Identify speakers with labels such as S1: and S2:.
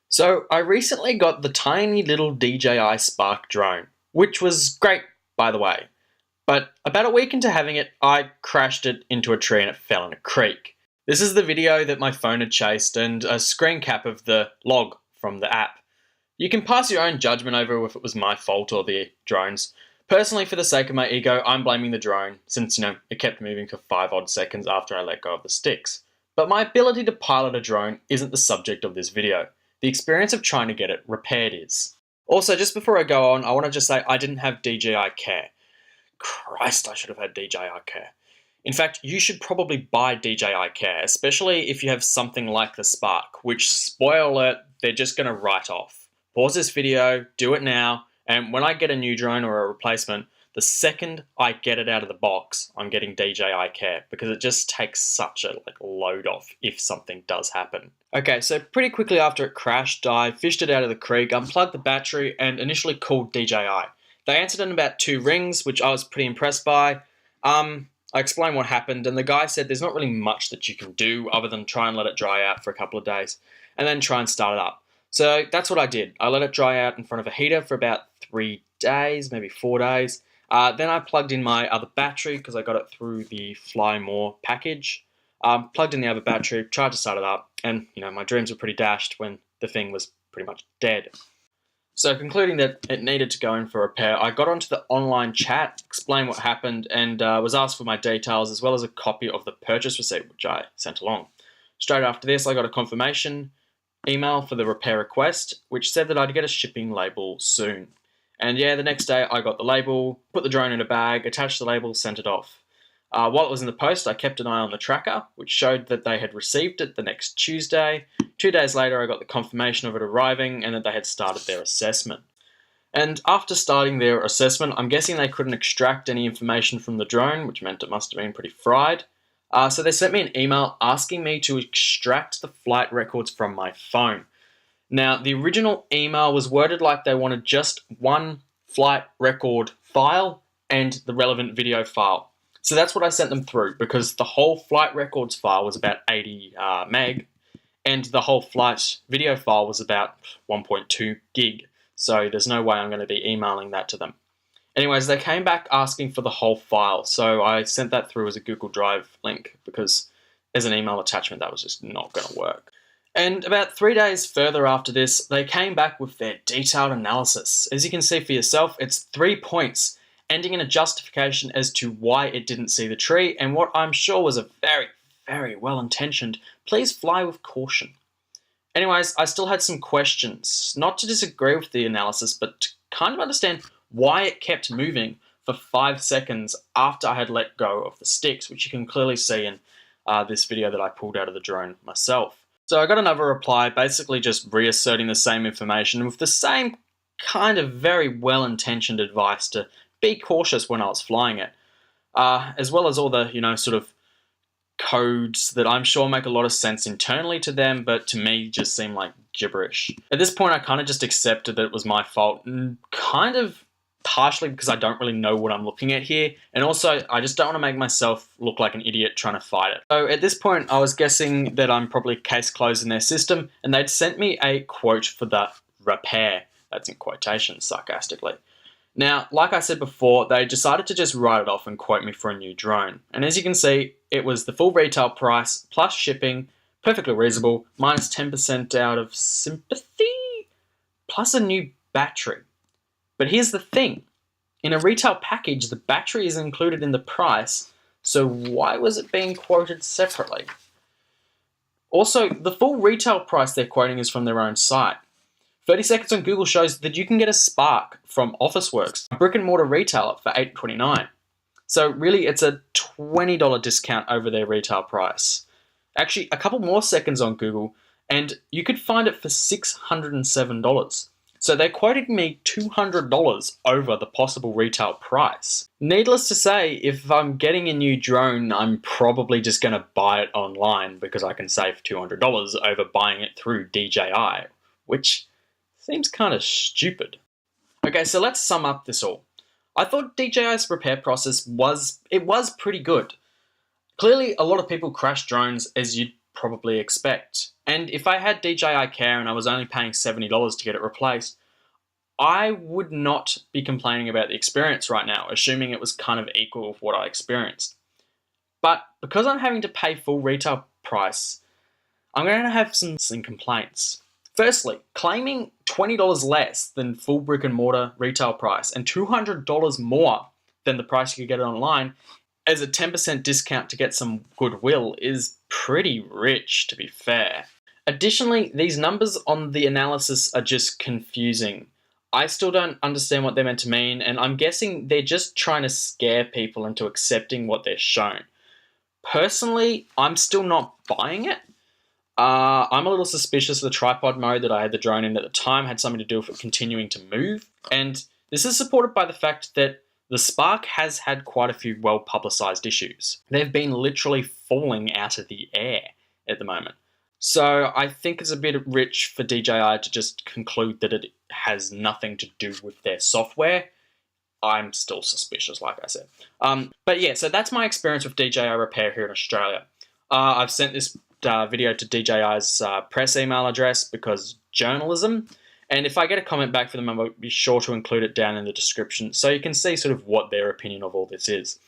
S1: So I recently got the tiny little DJI Spark drone, which was great, by the way. But about a week into having it, I crashed it into a tree and it fell in a creek. This is the video that my phone had chased and a screen cap of the log from the app. You can pass your own judgment over if it was my fault or the drone's. Personally, for the sake of my ego, I'm blaming the drone, since, it kept moving for 5 odd seconds after I let go of the sticks. But my ability to pilot a drone isn't the subject of this video. The experience of trying to get it repaired is. Also, just before I go on, I want to just say I didn't have DJI Care. Christ, I should have had DJI Care. In fact, you should probably buy DJI Care, especially if you have something like the Spark, which, spoiler alert, they're just going to write off. Pause this video, do it now, and when I get a new drone or a replacement, the second I get it out of the box, I'm getting DJI Care, because it just takes such a load off if something does happen. Okay, so pretty quickly after it crashed, I fished it out of the creek, unplugged the battery, and initially called DJI. They answered in about 2 rings, which I was pretty impressed by. I explained what happened, and the guy said there's not really much that you can do other than try and let it dry out for a couple of days, and then try and start it up. So that's what I did. I let it dry out in front of a heater for about 3 days, maybe 4 days. Then I plugged in my other battery because I got it through the Fly More package. Plugged in the other battery, tried to start it up, and my dreams were pretty dashed when the thing was pretty much dead. So concluding that it needed to go in for repair, I got onto the online chat, explained what happened, and was asked for my details as well as a copy of the purchase receipt, which I sent along. Straight after this, I got a confirmation email for the repair request, which said that I'd get a shipping label soon. And yeah, the next day I got the label, put the drone in a bag, attached the label, sent it off. While it was in the post, I kept an eye on the tracker, which showed that they had received it the next Tuesday. 2 days later, I got the confirmation of it arriving and that they had started their assessment. And after starting their assessment, I'm guessing they couldn't extract any information from the drone, which meant it must have been pretty fried. So they sent me an email asking me to extract the flight records from my phone. Now, the original email was worded like they wanted just one flight record file and the relevant video file. So that's what I sent them through, because the whole flight records file was about 80 meg, and the whole flight video file was about 1.2 gig. So there's no way I'm going to be emailing that to them. Anyways, they came back asking for the whole file, so I sent that through as a Google Drive link, because as an email attachment, that was just not going to work. And about 3 days further after this, they came back with their detailed analysis. As you can see for yourself, it's 3 points, ending in a justification as to why it didn't see the tree, and what I'm sure was a very, very well-intentioned, please fly with caution. Anyways, I still had some questions, not to disagree with the analysis, but to kind of understand why it kept moving for 5 seconds after I had let go of the sticks, which you can clearly see in this video that I pulled out of the drone myself. So I got another reply, basically just reasserting the same information with the same kind of very well-intentioned advice to be cautious when I was flying it, as well as all the, sort of codes that I'm sure make a lot of sense internally to them, but to me just seem like gibberish. At this point, I kind of just accepted that it was my fault, and kind of partially because I don't really know what I'm looking at here, and also I just don't want to make myself look like an idiot trying to fight it. So at this point, I was guessing that I'm probably case closed in their system, and they'd sent me a quote for the repair. That's in quotations, sarcastically. Now, like I said before, they decided to just write it off and quote me for a new drone. And as you can see, it was the full retail price, plus shipping, perfectly reasonable, minus 10% out of sympathy, plus a new battery. But here's the thing. In a retail package, the battery is included in the price, so why was it being quoted separately? Also, the full retail price they're quoting is from their own site. 30 Seconds on Google shows that you can get a Spark from Officeworks, a brick and mortar retailer, for $8.29. So really, it's a $20 discount over their retail price. Actually, a couple more seconds on Google, and you could find it for $607. So they're quoting me $200 over the possible retail price. Needless to say, if I'm getting a new drone, I'm probably just going to buy it online because I can save $200 over buying it through DJI, which seems kind of stupid. Okay, so let's sum up this all. I thought DJI's repair process was pretty good. Clearly, a lot of people crash drones, as you'd probably expect. And if I had DJI Care and I was only paying $70 to get it replaced, I would not be complaining about the experience right now, assuming it was kind of equal with what I experienced. But because I'm having to pay full retail price, I'm going to have some complaints. Firstly, claiming $20 less than full brick and mortar retail price and $200 more than the price you could get it online as a 10% discount to get some goodwill is pretty rich, to be fair. Additionally, these numbers on the analysis are just confusing. I still don't understand what they're meant to mean, and I'm guessing they're just trying to scare people into accepting what they're shown. Personally, I'm still not buying it. I'm a little suspicious of the tripod mode that I had the drone in at the time had something to do with it continuing to move, and this is supported by the fact that the Spark has had quite a few well-publicized issues. They've been literally falling out of the air at the moment. So I think it's a bit rich for DJI to just conclude that it has nothing to do with their software. I'm still suspicious, like I said. But yeah, so that's my experience with DJI Repair here in Australia. I've sent this video to DJI's press email address because journalism. And if I get a comment back from them, I'll be sure to include it down in the description so you can see sort of what their opinion of all this is.